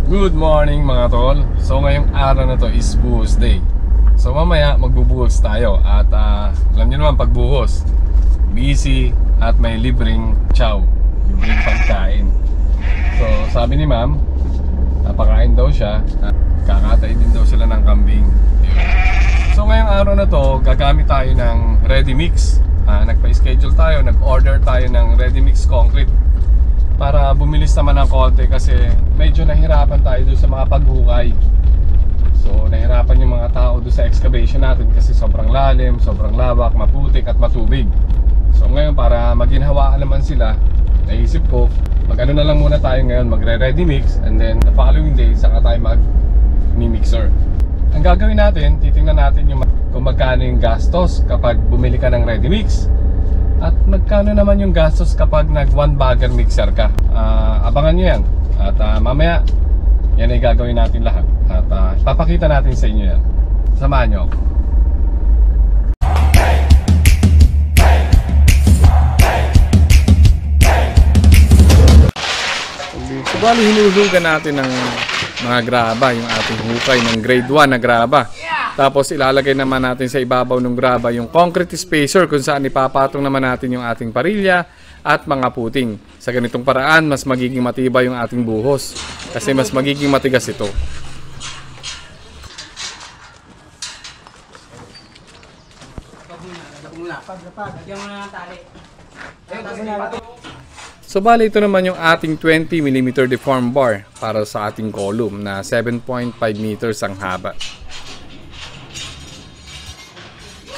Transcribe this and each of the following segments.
Good morning mga tol. So ngayong araw na to is buhos day. So mamaya magbubuhos tayo. At alam nyo naman pagbuhos, busy at may libreng chow, libreng pagkain. So sabi ni ma'am, napakain daw siya. Kakatay din daw sila ng kambing. So ngayong araw na to, gagamit tayo ng ready mix. Nagpa-schedule tayo, nag-order tayo ng ready mix concrete para bumilis naman ng konti kasi medyo nahirapan tayo doon sa mga paghukay. So nahirapan yung mga tao doon sa excavation natin kasi sobrang lalim, sobrang lawak, maputik at matubig. So ngayon para maginhawaan naman sila, naisip ko mag-ano na lang muna tayo ngayon, magre-ready mix, and then the following day saka tayo mag-mixer. Ang gagawin natin, titingnan natin yung kung magkano yung gastos kapag bumili ka ng ready mix at magkano naman yung gastos kapag nag one bagger mixer ka. Abangan nyo yan. At mamaya yan ay gagawin natin lahat. At papakita natin sa inyo yan. Samahan nyo ako. So bali hinuhugan natin ng mga graba, yung ating hukay ng grade 1 na graba. Tapos ilalagay naman natin sa ibabaw ng graba yung concrete spacer kung saan ipapatong naman natin yung ating parilya at mga puting. Sa ganitong paraan, mas magiging matibay yung ating buhos kasi mas magiging matigas ito. So bali ito naman yung ating 20mm deform bar para sa ating column na 7.5 meters ang haba.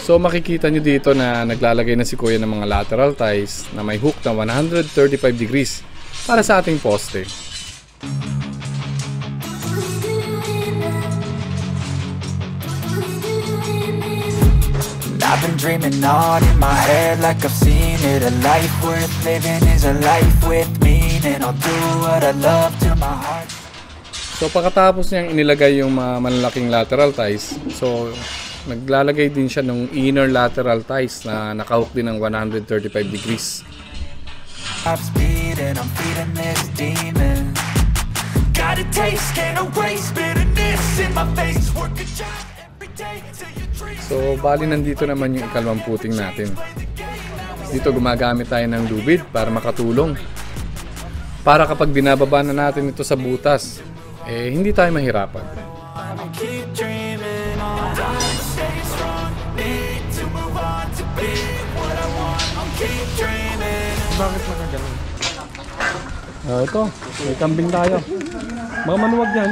So makikita nyo dito na naglalagay na si Kuya ng mga lateral ties na may hook na 135 degrees para sa ating poste. I've been dreaming on in my head like I've seen it. A life worth living is a life with meaning. I'll do what I love till my heart. So pagkatapos niyang inilagay yung malalaking lateral ties, so naglalagay din siya ng inner lateral ties na nakahook din ng 135 degrees. I'm speeding, I'm feeding this demon. Got a taste, can't erase bitterness in my face. Work a job every day till you dream. So bali nandito naman yung ikalawang puting natin. Dito gumagamit tayo ng lubid para makatulong. Para kapag binababa na natin ito sa butas, hindi tayo mahirapan. Bakit nakaganon? Ito, may kambing tayo. Mga manuwag yan.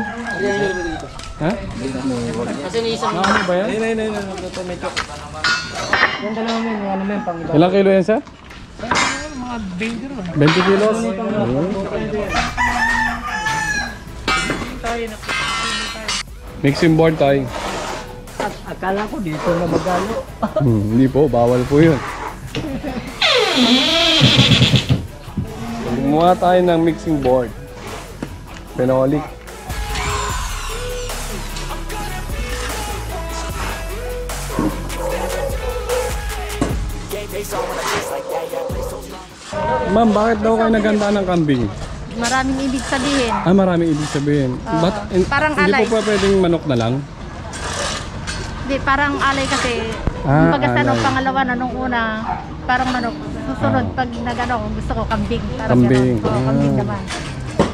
Ha? Kasi ni isang ano ba yan? Ayun. Ito medyo. Yung dalawa mo yung ano men pang. Ilang kilo yan sir? Mga 20 kilos? Mixing board tayo. Akala ko dito na magalo. Hindi po, bawal po yun. Gumawa tayo ng mixing board. Phenolic. Ma'am, bakit daw kayo naganda ng kambing? Maraming ibig sabihin. Maraming ibig sabihin. Parang hindi alay. po pa pwedeng manok na lang? Hindi, parang alay kasi. Pagkasanong pangalawa na nung una, parang manok. Susunod, pag nagano, gusto ko kambing. Kambing. Kambing naman.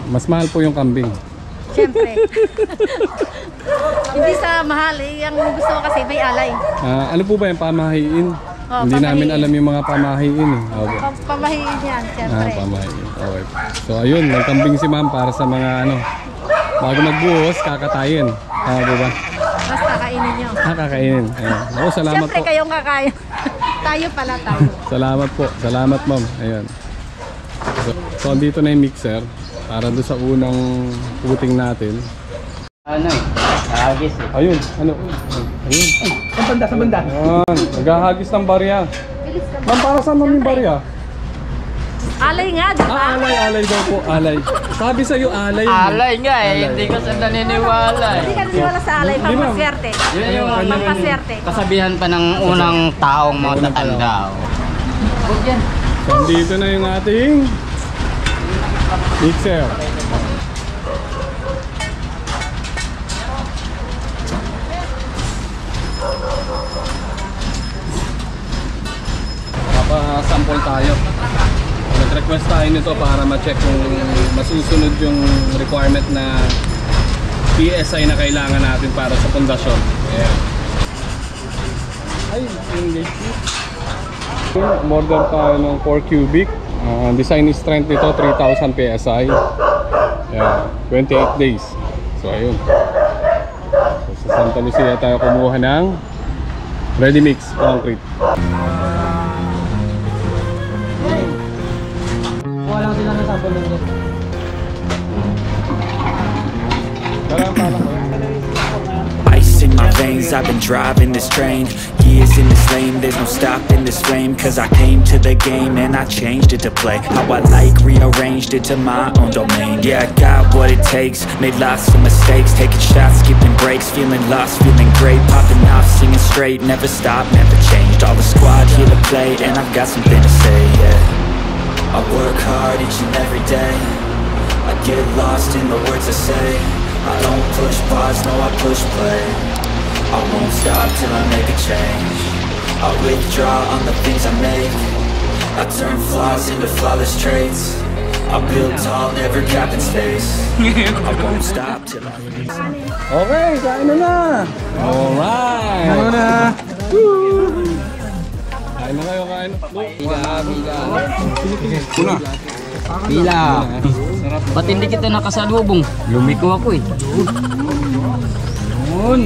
Mas mahal po yung kambing. Siyempre. Hindi sa mahal yung gusto ko kasi may alay. Ano po ba yung pamahiin? Hindi pamahiin. namin alam yung mga pamahiin eh. Okay. Pamahiin yan, siyempre. Pamahiin. Okay. So ayun, may kambing si ma'am para sa mga bago magbuhos, kakatayin. Diba? Basta kainin nyo. Kakainin. Ayun. Ako, salamat Siyempre po. kayong kakain. Tayo pala tayo. Salamat po. Salamat ma'am. Ayun. So andito na yung mixer para doon sa unang puting natin. Ano hagis eh. Ayun. Ano? Ayun. Sa banda. Ayun. Naghahagis ng barya. Ma'am, para saan naman yung barya? Alay nga, di ba? Alay daw po. Alay. Sabi sa'yo alay. Alay nga eh, hindi ko sa naniniwala Hindi eh. ka naniniwala sa alay, pampaswerte. Yun yung Pampaswerte. kasabihan pa ng unang taong mga tatanda. Huwag yan. So, dito na yung ating mixer. nag-request tayo nito para ma-check kung masusunod yung requirement na PSI na kailangan natin para sa pundasyon. Ayan. Ay, English. Order tayo ng 4 cubic. Design strength nito 3,000 PSI. Ayan, 28 days. So ayun. So, sa Santa Lucia tayo kumuha ng ready mix concrete. Wala sila na sa pulong. Ice in my veins, I've been driving this train. Years in this lane, there's no stopping this flame. Cause I came to the game and I changed it to play how I like, rearranged it to my own domain. Yeah, I got what it takes, made lots of mistakes, taking shots, skipping breaks, feeling lost, feeling great, popping off, singing straight, never stopped, never changed. All the squad here to play and I've got something to say, yeah. I work hard each and every day, I get lost in the words I say. I don't push pause, no I push play. I won't stop till I make a change. I withdraw on the things I make. I turn flaws into flawless traits. I build tall, never capping space. I won't stop till I Okay, kain na! Alright! Kain na! Woo! Kain na kayo, kain na. Pila. Ba't hindi kita nakasalubong? Lumiko ako eh. Yun.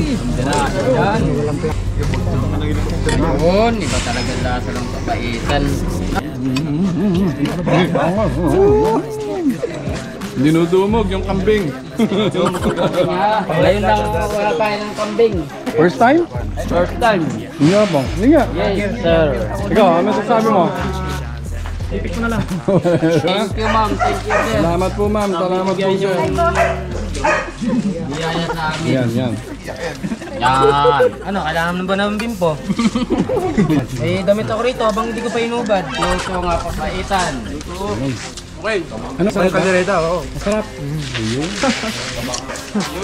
Yan. Yun. Iba talaga lasa ng kabaitan. Dinudumog yung kambing. Ngayon lang wala tayo ng kambing. First time? First time. Hindi nga bang? Hindi nga. Yes, sir. Ikaw, ano sasabi mo? Thank you, ma'am. Thank you, sir. Salamat po, ma'am. Salamat po, sir. Biyaya sa amin. Yan, yan. Yan. Ano, kailangan mo ba ng bimpo? Eh, damit ako rito habang hindi ko pa inubad. Luto nga papaitan. Okay. Ano sa kaldereta? Oo. Masarap.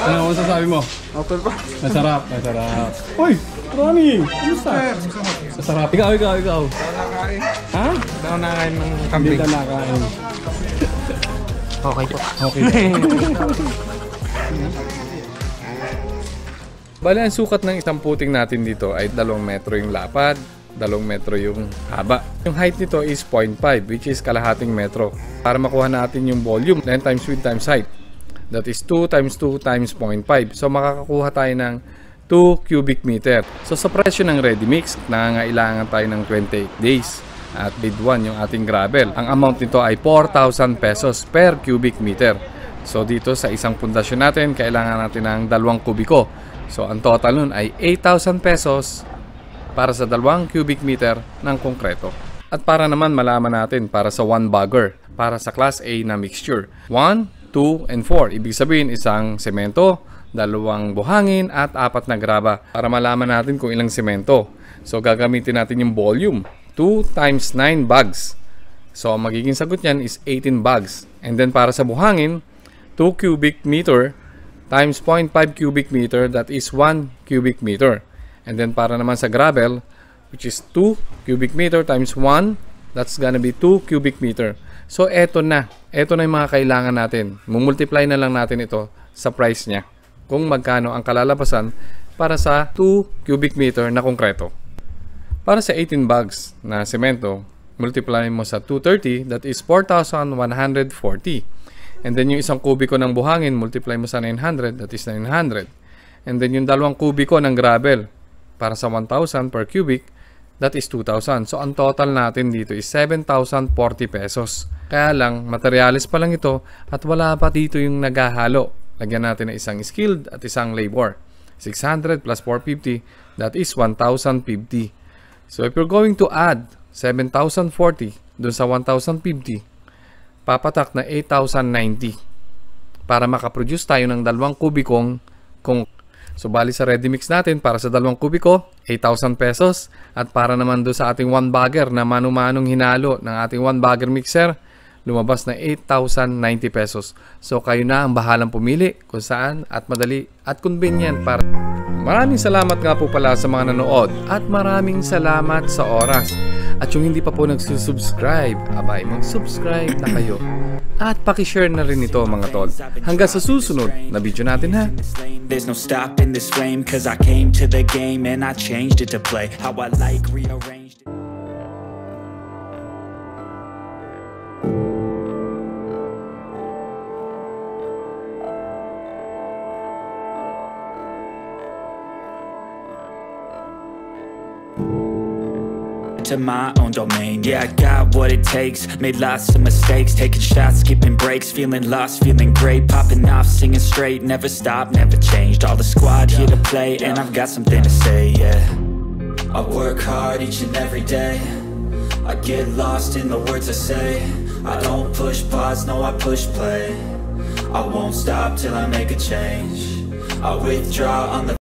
Ano ang sasabi mo? Okay pa. Masarap, masarap. Uy, Ronnie! Kumusta? Masarap. Ikaw. Nakain. Ha? Hindi ako nakain ng Hindi kambing. ka nakain. Okay po. Okay. Bale, ang sukat ng isang puting natin dito ay 2 metro yung lapad, 2 metro yung haba. Yung height nito is 0.5, which is kalahating metro. Para makuha natin yung volume, length times width times height. That is 2 times 2 times 0.5. So makakakuha tayo ng 2 cubic meter. So sa presyo ng ready mix, nangangailangan tayo ng 28 days. At bid 1 yung ating gravel. Ang amount nito ay 4,000 pesos per cubic meter. So dito sa isang pundasyon natin, kailangan natin ng 2 kubiko. So ang total nun ay 8,000 pesos para sa 2 cubic meter ng konkreto. At para naman malaman natin para sa 1 bagger, para sa class A na mixture. 1, 2, and 4. Ibig sabihin isang semento, 2 buhangin at 4 na graba. Para malaman natin kung ilang semento. So gagamitin natin yung volume. 2 times 9 bags. So ang magiging sagot niyan is 18 bags. And then para sa buhangin, 2 cubic meter times 0.5 cubic meter, that is 1 cubic meter. And then para naman sa gravel, which is 2 cubic meter times 1, that's gonna be 2 cubic meter. So eto na yung mga kailangan natin. Mumultiply na lang natin ito sa price niya, kung magkano ang kalalabasan para sa 2 cubic meter na konkreto. Para sa 18 bags na semento, multiply mo sa 230, that is 4,140. And then yung isang kubiko ng buhangin, multiply mo sa 900, that is 900. And then yung 2 kubiko ng gravel, para sa 1,000 per cubic, that is 2,000. So ang total natin dito is 7,040 pesos. Kaya lang, materials pa lang ito at wala pa dito yung naghahalo. Lagyan natin ng isang skilled at isang labor. 600 plus 450, that is 1,050. So if you're going to add 7,040 dun sa 1,050, papatak na 8,090 para makaproduce tayo ng 2 kubikong kung. So bali sa ready mix natin para sa 2 kubiko, 8,000 pesos. At para naman doon sa ating 1 bagger na manu-manong hinalo ng ating 1 bagger mixer, lumabas na 8,090 pesos. So kayo na ang bahalang pumili kung saan at madali at convenient para. Maraming salamat nga po pala sa mga nanood at maraming salamat sa oras. At yung hindi pa po nagsusubscribe, abay, mag-subscribe na kayo. At pakishare na rin ito mga tol. Hanggang sa susunod na video natin ha. There's no stopping this flame, cause I came to the game and I changed it to play how I like, rearranged it. To my own domain, yeah, I got what it takes. Made lots of mistakes, taking shots, skipping breaks, feeling lost, feeling great, popping off, singing straight, never stopped, never changed. All the squad here to play, and I've got something to say, yeah. I work hard each and every day, I get lost in the words I say. I don't push pause, no, I push play. I won't stop till I make a change. I withdraw on the